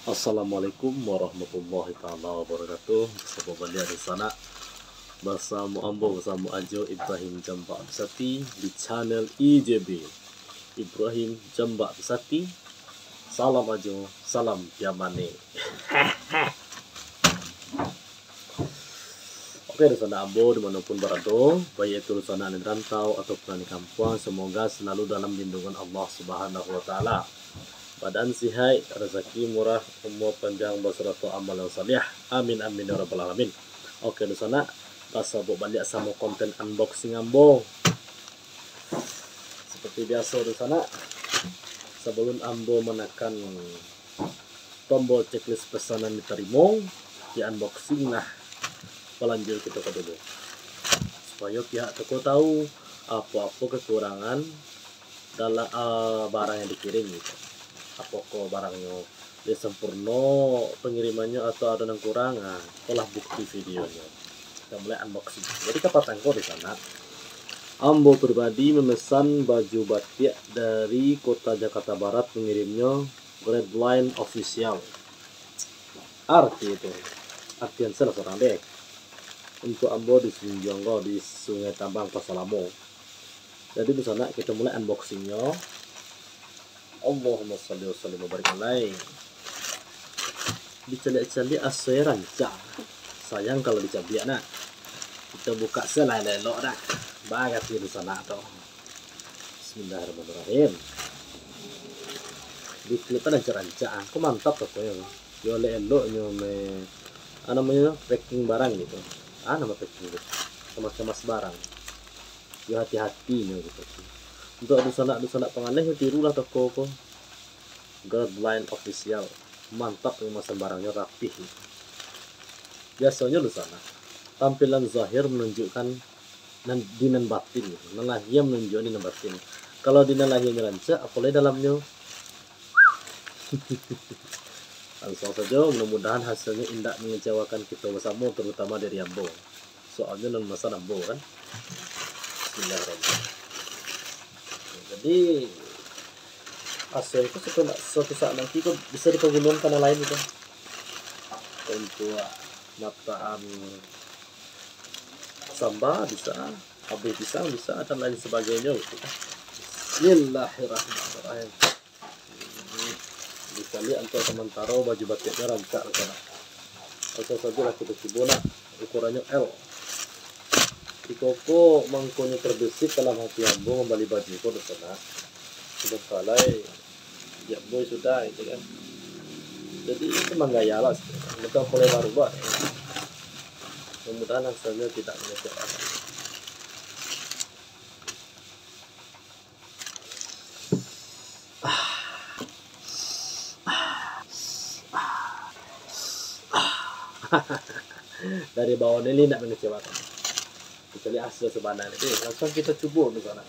Assalamualaikum warahmatullahi taala wabarakatuh. Sobat balik di sana bersama Ambo bersama Ajo Ibrahim Jambak Besati di channel IJB Ibrahim Jambak Besati. Salam Ajo, salam Yamane. Oke, di sana Ambo dimanapun berada, baik itu di sana di rantau ataupun di kampung, semoga selalu dalam lindungan Allah Subhanahu Wa Taala. Badan sehat, rezeki murah, umur panjang, beserta amal yang saleh. Amin amin ya rabbal alamin. Oke, di sana rasa balik sama konten unboxing Ambo. Seperti biasa di sana, sebelum Ambo menekan tombol checklist pesanan diterima, di unboxing lah pelanjur kita dulu. Supaya pihak toko tahu apa-apa kekurangan dalam barang yang dikirim gitu. Apakah barangnya dia sempurna pengirimannya atau ada yang kurang, itulah bukti videonya. Kita mulai unboxing. Jadi kapan di sana Ambo pribadi memesan baju batik dari kota Jakarta Barat, mengirimnya Redline Official. Arti itu artian salah seorang dek untuk Ambo di Sunjonggo di Sungai Tambang Pasalamo. Jadi di sana kita mulai unboxingnya. Allahumma salli wa sallim wa barik alaih. Dicalik-calik asai rancang. Sayang kalau dicabik nak. Kita buka selai lelok dah. Bagat di sana tu. Bismillahirrahmanirrahim. Diklip ada rancang. Kok mantap tu ya. Yo eloknya me namanya packing barang gitu. Nama packing gitu. Kemas-kemas barang. Yo hati-hati nih gitu. Untuk di sana penganeh tirulah toko ko Redline Official. Mantap pemasan barangnya rapih. Biasanya di sana tampilan zahir menunjukkan dinan batin, nalahia menunjukkan dinan batin. Kalau dinan lahirnya rancak, apalagi dalamnya langsung saja. Mudah-mudahan hasilnya indah mengecewakan kita bersama, terutama dari Ambo. Soalnya non masa Ambo kan. Bismillahirrahmanirrahim. Jadi hasil itu suatu saat nanti kok bisa dipergunakan karena lain itu untuk mataan samba bisa, habis pisang bisa, dan lain sebagainya gitu. Bismillahirrahmanirrahim. Bisa lihat untuk sementara baju batiknya rancak sana. Langsung saja lah kita coba ukurannya L. Di koko mangkonya terbesit dalam hati Ambo membeli baju itu di sana. Sudah kalai, ya boy sudah itu kan. Jadi itu menggaya lah. Mereka mulai baru buat. Mudah-mudahan hasilnya tidak mengecewakan. Dari bawah ini tidak mengecewakan. Kecuali hasil sebenarnya itu langsung kita coba di sana.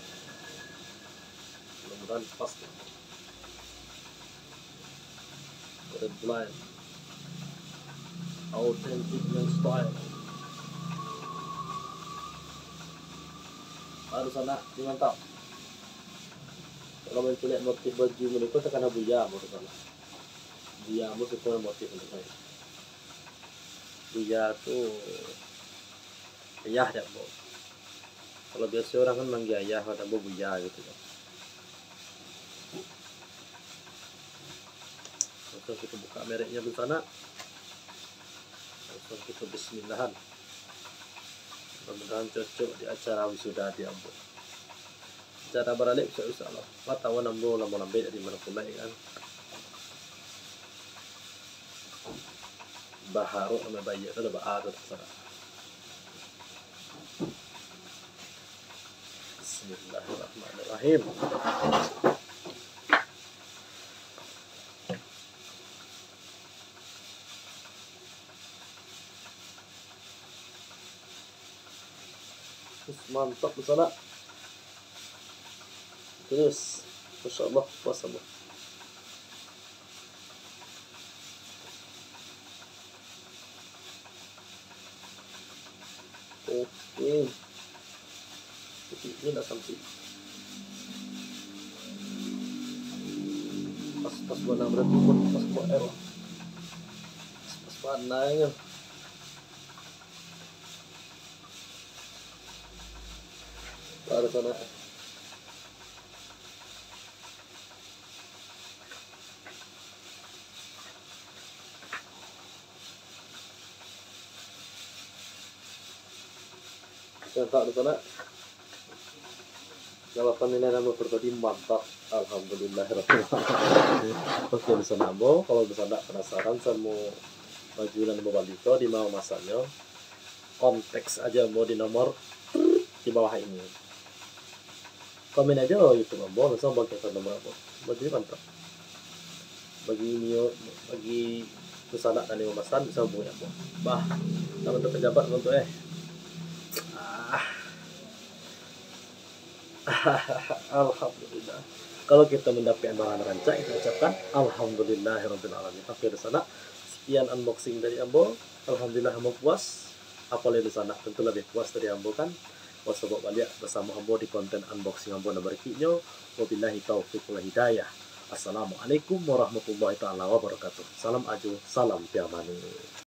Mudah-mudahan pas. Redline authentic and style. Baru sana mantap. Kalau mau lihat motif baju mereka tekan buya baru sana. Dia mau suka motif mereka. Buya tuh ayah dah bu. Kalau biasa orang kan manggil ayah ada buya gitu kan. Langsung kita buka mereknya di sana. Langsung kita bismillahan. Mudah-mudahan cocok di acara wisuda di Ambo. Acara beralik bisa Allah. Matawan Ambo lama-lama dari mana pula kan. Baharu sama bayi itu ada ada terserah. Bismillahirrahmanirrahim. Mantap di sana. Terus, masya Allah, puasa Allah. Oke. Ini tidak sampai. Pas warna berarti pun pas buat air. Mananya. Para sana. Yang tak ada sana. Kalau penilaian anu pribadi mantap, alhamdulillah. Oke bisa nabo, kalau bisa tidak penasaran sama majulan Mobalito di mau masanya, konteks aja mau di nomor di bawah ini. Komen aja itu nomor, langsung bagi nomor apa. Bagi mantap. Bagi Nusana dan lima masan bisa hubungi aku. Bah, kalau untuk pejabat untuk alhamdulillah. Kalau kita mendapatkan barang rancak, kita ucapkan alhamdulillahirobbilalamin. Oke di sana sekian unboxing dari Ambo. Alhamdulillah Ambo puas. Apalagi di sana tentu lebih puas dari Ambo kan. Wassalam balik bersama Ambo di konten unboxing Ambo nomor kinyo. Wabillahi taufiq wal hidayah. Assalamualaikum warahmatullahi taala wabarakatuh. Salam aju, salam tiamani.